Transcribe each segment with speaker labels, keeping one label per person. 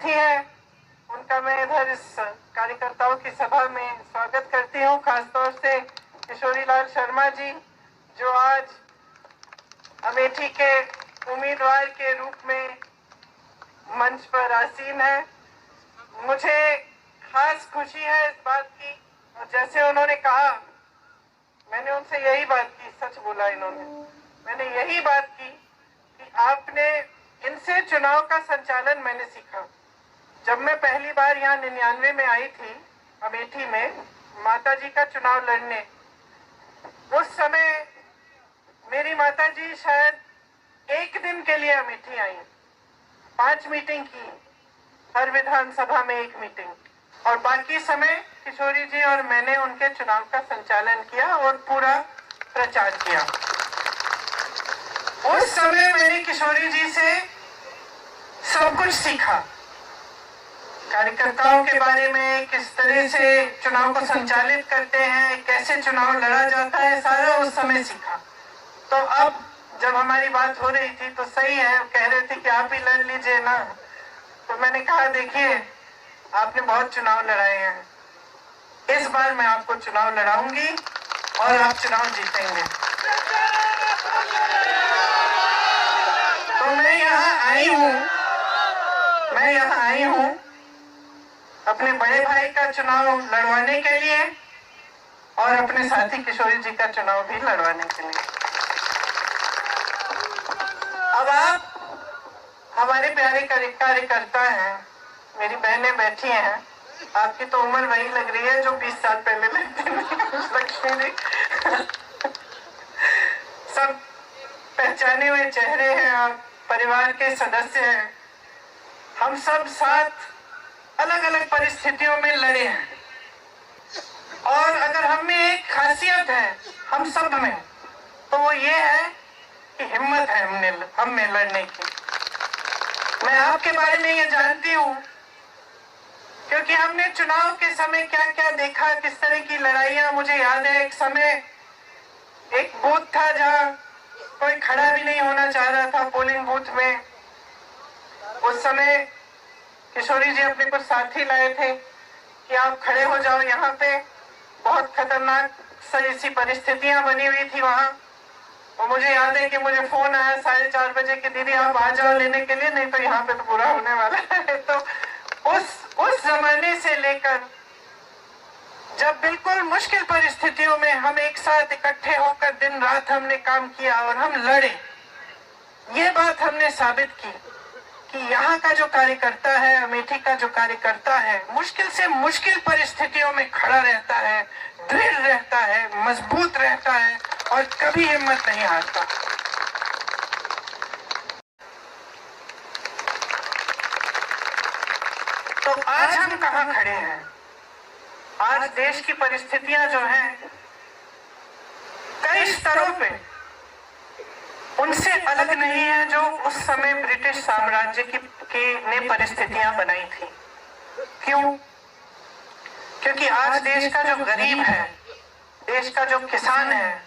Speaker 1: साथी हैं उनका मैं इधर इस कार्यकर्ताओं की सभा में स्वागत करती हूं। खासतौर से किशोरी लाल शर्मा जी जो आज अमेठी के उम्मीदवार के रूप में मंच पर आसीन है। मुझे खास खुशी है इस बात की, और जैसे उन्होंने कहा मैंने उनसे यही बात की, सच बोला इन्होंने, मैंने यही बात की कि आपने इनसे चुनाव का संचालन मैंने सीखा। जब मैं पहली बार यहाँ 99 में आई थी अमेठी में माताजी का चुनाव लड़ने, उस समय मेरी माताजी शायद एक दिन के लिए अमेठी आई, 5 मीटिंग की, हर विधानसभा में 1 मीटिंग, और बाकी समय किशोरी जी और मैंने उनके चुनाव का संचालन किया और पूरा प्रचार किया। उस समय मैंने किशोरी जी से सब कुछ सीखा, कार्यकर्ताओं के बारे में, किस तरह से चुनाव को संचालित करते हैं, कैसे चुनाव लड़ा जाता है, सारा उस समय सीखा। तो अब जब हमारी बात हो रही थी तो सही है, कह रहे थे कि आप ही लड़ लीजिए ना, तो मैंने कहा देखिए आपने बहुत चुनाव लड़ाए हैं, इस बार मैं आपको चुनाव लड़ाऊंगी और आप चुनाव जीतेंगे। तो मैं यहाँ आई हूँ अपने बड़े भाई का चुनाव लड़वाने के लिए और अपने साथी किशोरी जी का चुनाव भी लड़वाने के लिए। अब आप हमारे प्यारे कार्यकर्ता हैं, मेरी बहनें बैठी हैं, आपकी तो उम्र वही लग रही है जो 20 साल पहले लगती थी लक्ष्मी जी। सब पहचाने हुए चेहरे हैं, आप परिवार के सदस्य हैं। हम सब साथ अलग अलग परिस्थितियों में लड़े हैं, और अगर हम में एक खासियत है हम सब में, तो वो ये है कि हिम्मत है हम में लड़ने की। मैं आपके बारे में ये जानती हूँ क्योंकि हमने चुनाव के समय क्या क्या देखा, किस तरह की लड़ाइयाँ। मुझे याद है एक समय एक बूथ था जहाँ कोई खड़ा भी नहीं होना चाह रहा था पोलिंग बूथ में। उस समय किशोरी जी अपने कुछ साथी लाए थे कि आप खड़े हो जाओ यहाँ पे, बहुत खतरनाक सी परिस्थितियां बनी हुई थी वहाँ। और मुझे याद है कि मुझे फोन आया 4:30 बजे कि दीदी आप आ जाओ लेने के लिए, नहीं तो यहाँ पे तो बुरा होने वाला है। तो उस जमाने से लेकर जब बिल्कुल मुश्किल परिस्थितियों में हम एक साथ इकट्ठे होकर दिन रात हमने काम किया और हम लड़े, ये बात हमने साबित की कि यहाँ का जो कार्यकर्ता है, अमेठी का जो कार्यकर्ता है, मुश्किल से मुश्किल परिस्थितियों में खड़ा रहता है, दृढ़ रहता है, मजबूत रहता है और कभी हिम्मत नहीं हारता। तो आज हम कहाँ खड़े हैं? आज देश की परिस्थितियां जो हैं कई स्तरों पे उनसे अलग नहीं है जो उस समय ब्रिटिश साम्राज्य ने परिस्थितियां बनाई थी। क्यों? क्योंकि आज देश का जो गरीब है, देश का जो किसान है,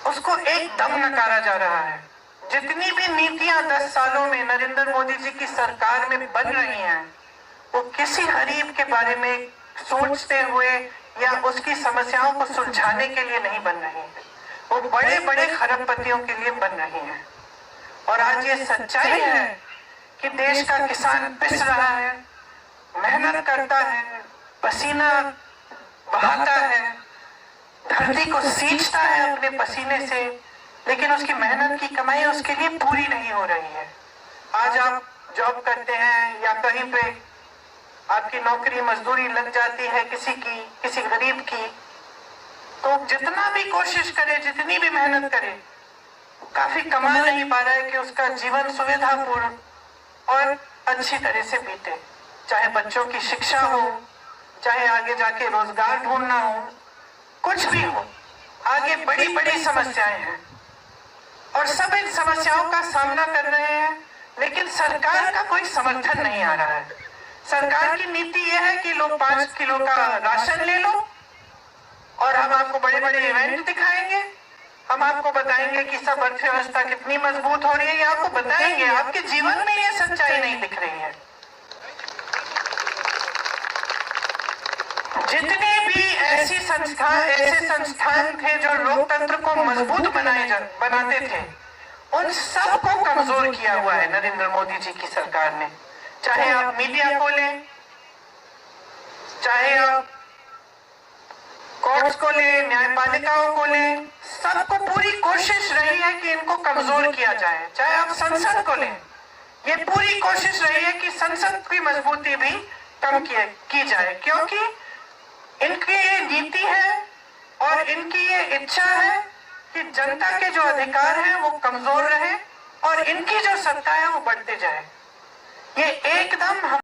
Speaker 1: उसको एकदम नकारा जा रहा है। जितनी भी नीतियां 10 सालों में नरेंद्र मोदी जी की सरकार में बन रही हैं, वो किसी गरीब के बारे में सोचते हुए या उसकी समस्याओं को सुलझाने के लिए नहीं बन रही है, वो बड़े बड़े खरबपतियों के लिए बन रही हैं। और आज ये सच्चाई है कि देश का किसान पिस रहा है, मेहनत करता है, पसीना बहाता है, धरती को सींचता है अपने पसीने से, लेकिन उसकी मेहनत की कमाई उसके लिए पूरी नहीं हो रही है। आज आप जॉब करते हैं या कहीं पे आपकी नौकरी मजदूरी लग जाती है किसी गरीब की, तो जितना भी कोशिश करे, जितनी भी मेहनत करे, काफी कमा नहीं पा रहा है कि उसका जीवन सुविधापूर्ण और अच्छी तरह से बीते। चाहे बच्चों की शिक्षा हो, चाहे आगे जाके रोजगार ढूंढना हो, कुछ भी हो, आगे बड़ी बड़ी समस्याएं हैं और सब इन समस्याओं का सामना कर रहे हैं, लेकिन सरकार का कोई समर्थन नहीं आ रहा है। सरकार की नीति यह है कि लोग 5 किलो का राशन ले लो और हम आपको बड़े बड़े इवेंट दिखाएंगे, हम आपको बताएंगे कि सब अर्थव्यवस्था कितनी मजबूत हो रही है, ये आपको बताएंगे। आपके जीवन में ये सच्चाई नहीं दिख रही है। जितने भी ऐसे संस्थान थे जो लोकतंत्र को मजबूत बनाते थे, उन सबको कमजोर किया हुआ है नरेंद्र मोदी जी की सरकार ने। चाहे आप मीडिया को लें, चाहे आप कोर्ट्स को लें, न्यायपालिकाओं को लें, सबको पूरी कोशिश रही है कि इनको कमजोर किया जाए। चाहे आप संसद को लें, ये पूरी कोशिश रही है कि संसद की मजबूती भी कम की जाए, क्योंकि इनकी ये नीति है और इनकी ये इच्छा है कि जनता के जो अधिकार हैं वो कमजोर रहे और इनकी जो सत्ता है वो बढ़ते जाए। ये एकदम